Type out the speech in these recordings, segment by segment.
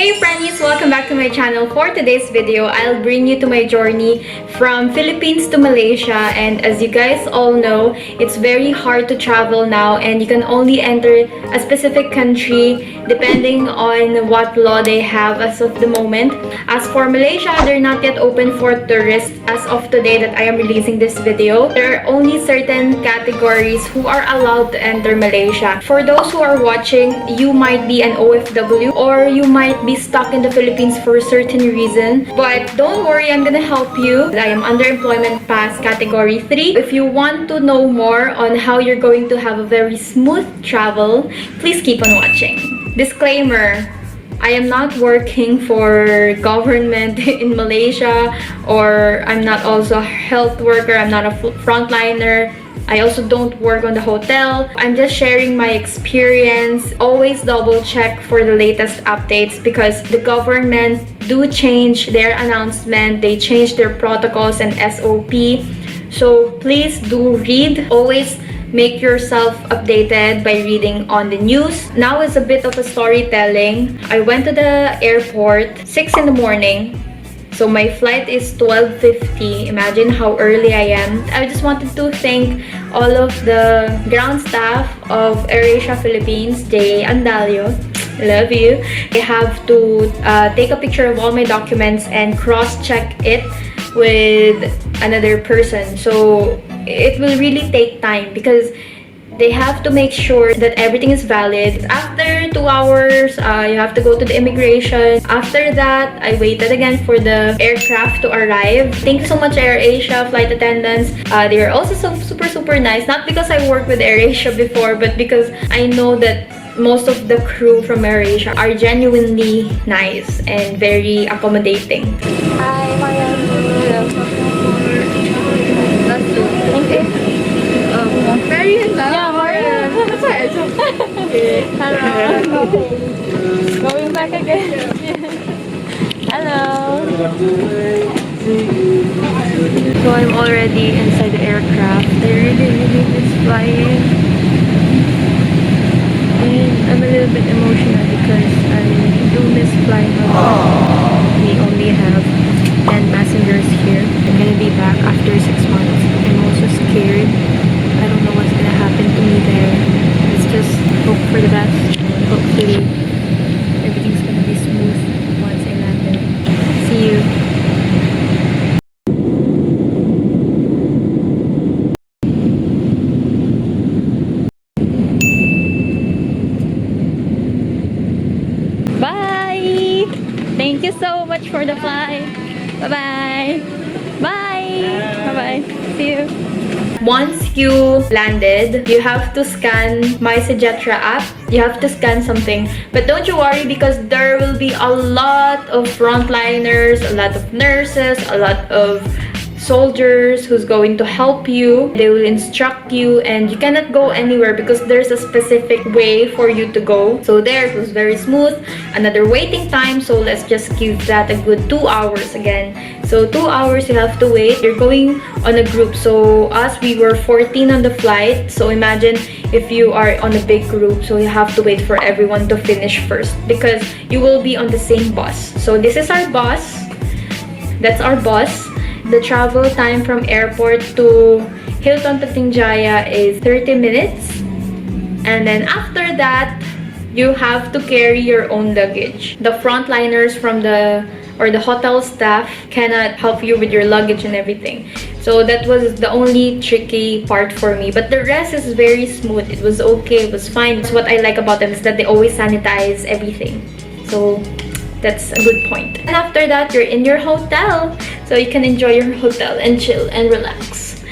Hey friends! Welcome back to my channel. For today's video, I'll bring you to my journey from Philippines to Malaysia. And as you guys all know, it's very hard to travel now and you can only enter a specific country depending on what law they have as of the moment. As for Malaysia, they're not yet open for tourists as of today that I am releasing this video. There are only certain categories who are allowed to enter Malaysia. For those who are watching, you might be an OFW or you might be stuck in the Philippines for a certain reason. But don't worry, I'm gonna help you. I am underemployment pass category 3. If you want to know more on how you're going to have a very smooth travel, please keep on watching. Disclaimer, I am not working for government in Malaysia, or I'm not also a health worker, I'm not a frontliner. I also don't work on the hotel. I'm just sharing my experience. Always double check for the latest updates because the government do change their announcement. They change their protocols and SOP. So please do read. Always make yourself updated by reading on the news. Now is a bit of a storytelling. I went to the airport 6 in the morning. So my flight is 12:50. Imagine how early I am. I just wanted to thank all of the ground staff of AirAsia Philippines, Jay and Dalio. Love you. I have to take a picture of all my documents and cross-check it with another person. So it will really take time because they have to make sure that everything is valid. After 2 hours, you have to go to the immigration. After that, I waited again for the aircraft to arrive. Thank you so much, AirAsia flight attendants. They are also so super nice. Not because I worked with AirAsia before, but because I know that most of the crew from AirAsia are genuinely nice and very accommodating. Hi, Marian. Marian lang? Yeah, Marian. Okay. Hello. Going back again. Hello. So I'm already inside the aircraft. I really miss flying. And I'm a little bit emotional because I do miss flying a lot. We only have 10 passengers here. I'm gonna be back after 6 months. I'm also scared. I don't know what's gonna happen to me there. Let's just hope for the best. Hopefully, everything's gonna be smooth once I land there. See you. Bye! Thank you so much for the flight. Bye-bye. Bye! Bye-bye. See you. Once you landed, you have to scan My Sejahtera app. You have to scan something. But don't you worry because there will be a lot of frontliners, a lot of nurses, a lot of soldiers who's going to help you. They will instruct you and you cannot go anywhere because there's a specific way for you to go. So there, it was very smooth. Another waiting time, so let's just give that a good 2 hours again. So 2 hours you have to wait. You're going on a group. So us, we were 14 on the flight. So imagine if you are on a big group, so you have to wait for everyone to finish first because you will be on the same bus. So this is our bus. That's our bus. The travel time from airport to Hilton Patinjaya is 30 minutes. And then after that, you have to carry your own luggage. The frontliners from the hotel staff cannot help you with your luggage and everything. So that was the only tricky part for me. But the rest is very smooth. It was okay. It was fine. So what I like about them is that they always sanitize everything. So that's a good point. And after that, you're in your hotel. So you can enjoy your hotel and chill and relax.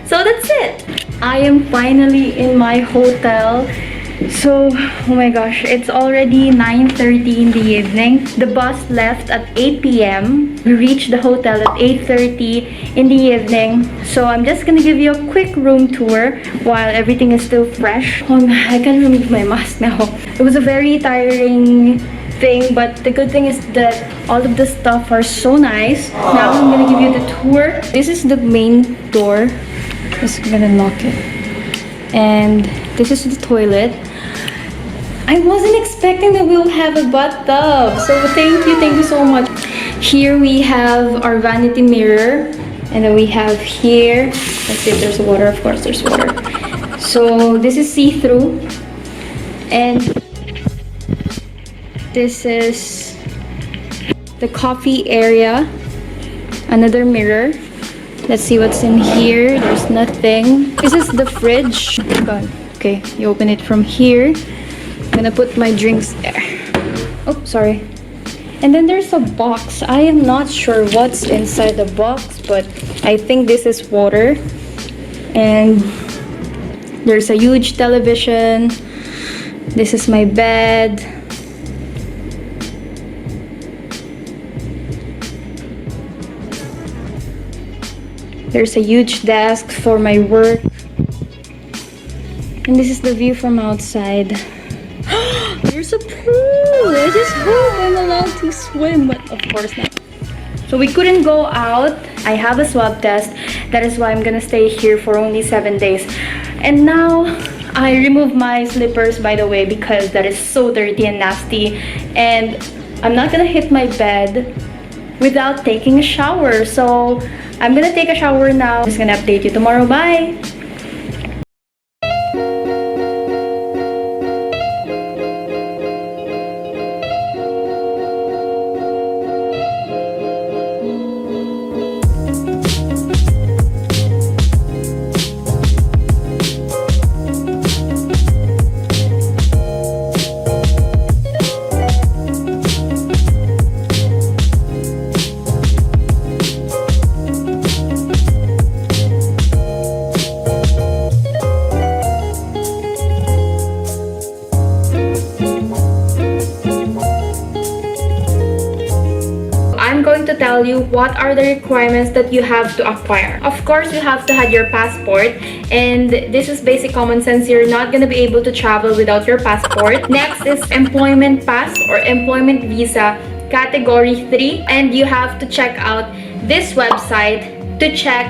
So that's it. I am finally in my hotel. So, oh my gosh, it's already 9:30 in the evening. The bus left at 8 p.m. We reached the hotel at 8:30 in the evening. So I'm just gonna give you a quick room tour while everything is still fresh. Oh, I can remove my mask now. It was a very tiring thing, but the good thing is that all of the stuff are so nice. Now I'm gonna give you the tour. This is the main door. Just gonna lock it. And this is the toilet. I wasn't expecting that we'll have a bathtub. So thank you so much. Here we have our vanity mirror. And then we have here, let's see if there's water. Of course there's water. So this is see-through. And this is the coffee area. Another mirror. Let's see what's in here. There's nothing. This is the fridge. Okay, you open it from here. I'm gonna put my drinks there. Oh, sorry. And then there's a box. I am not sure what's inside the box, but I think this is water. And there's a huge television. This is my bed. There's a huge desk for my work. And this is the view from outside. There's a pool! I just hope I'm allowed to swim, but of course not. So we couldn't go out. I have a swab test. That is why I'm gonna stay here for only 7 days. And now, I removed my slippers, by the way, because that is so dirty and nasty. And I'm not gonna hit my bed without taking a shower. So I'm gonna take a shower now. I'm just gonna update you tomorrow. Bye! Going to tell you what are the requirements that you have to acquire. Of course, you have to have your passport, and this is basic common sense. You're not going to be able to travel without your passport. Next is employment pass or employment visa category 3, and you have to check out this website to check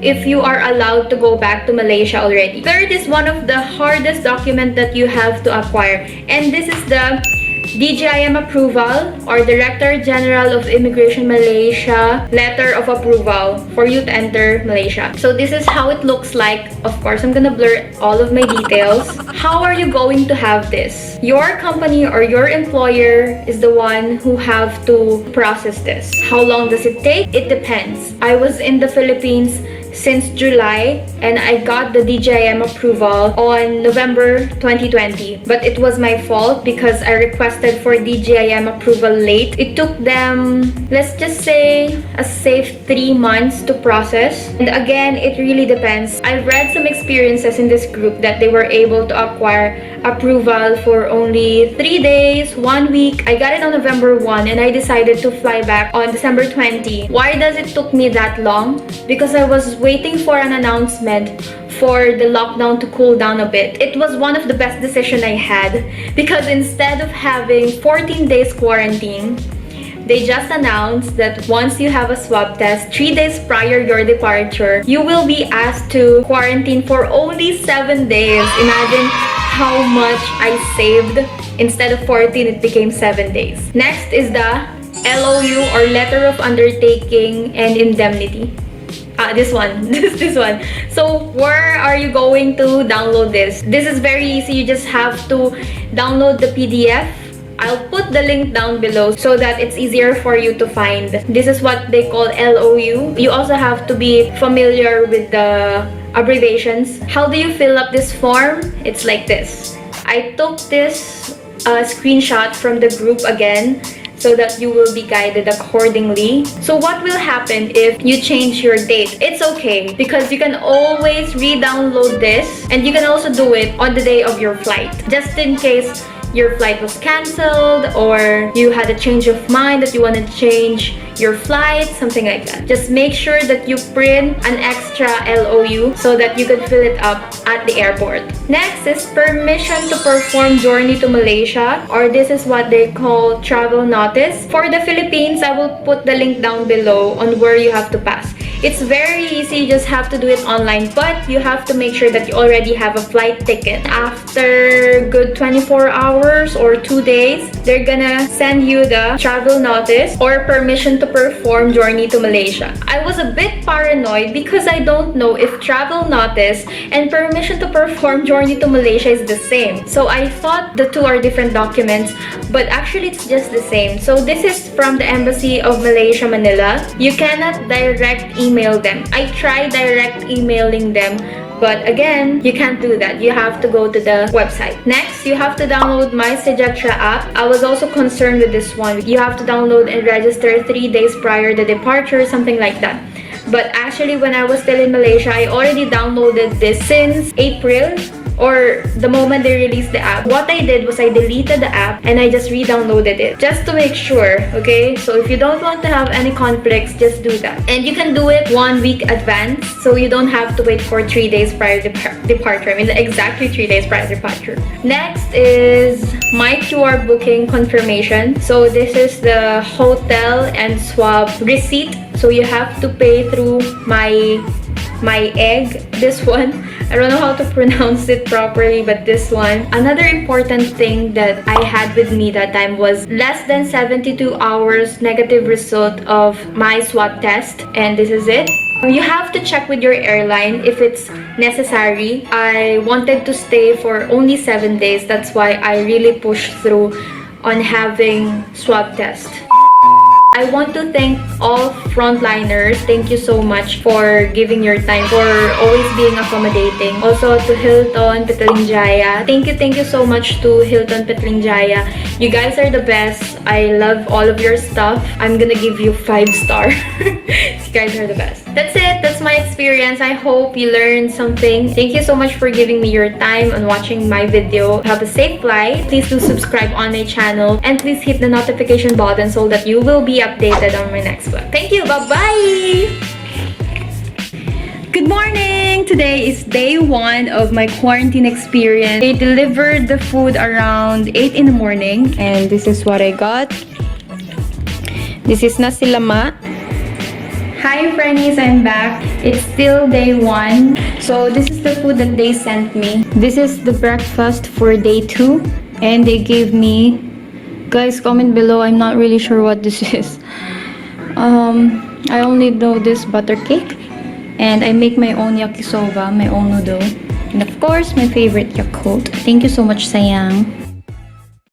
if you are allowed to go back to Malaysia already. Third is one of the hardest document that you have to acquire, and this is the DGIM approval or Director General of Immigration Malaysia letter of approval for you to enter Malaysia. So this is how it looks like. Of course, I'm gonna blur all of my details. How are you going to have this? Your company or your employer is the one who have to process this. How long does it take? It depends. I was in the Philippines since July and I got the DGIM approval on November 2020, but it was my fault because I requested for DGIM approval late. It took them, let's just say, a safe 3 months to process. And again, it really depends. I've read some experiences in this group that they were able to acquire approval for only 3 days, 1 week. I got it on November 1 and I decided to fly back on December 20. Why does it took me that long? Because I was waiting for an announcement for the lockdown to cool down a bit. It was one of the best decisions I had because instead of having 14 days quarantine, they just announced that once you have a swab test 3 days prior your departure, you will be asked to quarantine for only 7 days. Imagine how much I saved. Instead of 14, it became 7 days. Next is the LOU or Letter of Undertaking and Indemnity. This one. this one. So where are you going to download this? This is very easy. You just have to download the PDF. I'll put the link down below so that it's easier for you to find. This is what they call LOU. You also have to be familiar with the abbreviations. How do you fill up this form? It's like this. I took this screenshot from the group again, so that you will be guided accordingly. So what will happen if you change your date? It's okay because you can always re-download this and you can also do it on the day of your flight. Just in case your flight was cancelled or you had a change of mind that you wanted to change your flight, something like that. Just make sure that you print an extra LOU so that you can fill it up at the airport. Next is permission to perform journey to Malaysia, or this is what they call travel notice. For the Philippines, I will put the link down below on where you have to pass. It's very easy, you just have to do it online, but you have to make sure that you already have a flight ticket. After good 24 hours or 2 days, they're gonna send you the travel notice or permission to perform journey to Malaysia. I was a bit paranoid because I don't know if travel notice and permission to perform journey to Malaysia is the same. So I thought the two are different documents, but actually it's just the same. So this is from the Embassy of Malaysia, Manila. You cannot direct email them. I tried direct emailing them, but again, you can't do that. You have to go to the website. Next, you have to download My Sejahtera app. I was also concerned with this one. You have to download and register 3 days prior to departure, something like that. But actually, when I was still in Malaysia, I already downloaded this since April, or the moment they released the app. What I did was I deleted the app and I just re-downloaded it just to make sure, okay? So if you don't want to have any conflicts, just do that. And you can do it 1 week advance, so you don't have to wait for 3 days prior to departure. I mean, exactly 3 days prior to departure. Next is my QR booking confirmation. So this is the hotel and swab receipt. So you have to pay through my egg, this one. I don't know how to pronounce it properly, but this one. Another important thing that I had with me that time was less than 72 hours negative result of my swab test, and this is it. You have to check with your airline if it's necessary. I wanted to stay for only 7 days. That's why I really pushed through on having swab test. I want to thank all frontliners. Thank you so much for giving your time, for always being accommodating. Also to Hilton, Petlinjaya. Thank you so much to Hilton, Petlinjaya. You guys are the best. I love all of your stuff. I'm gonna give you 5 stars. You guys are the best. That's it. That's my experience. I hope you learned something. Thank you so much for giving me your time and watching my video. Have a safe flight. Please do subscribe on my channel and please hit the notification button so that you will be updated on my next vlog. Thank you. Bye-bye! Good morning! Today is day 1 of my quarantine experience. They delivered the food around 8 in the morning and this is what I got. This is nasi lemak. Hi friendies, I'm back. It's still day 1. So this is the food that they sent me. This is the breakfast for day 2 and they gave me, guys, comment below. I'm not really sure what this is. I only know this butter cake and I make my own yakisoba, my own noodle, and of course my favorite Yakult. Thank you so much, sayang.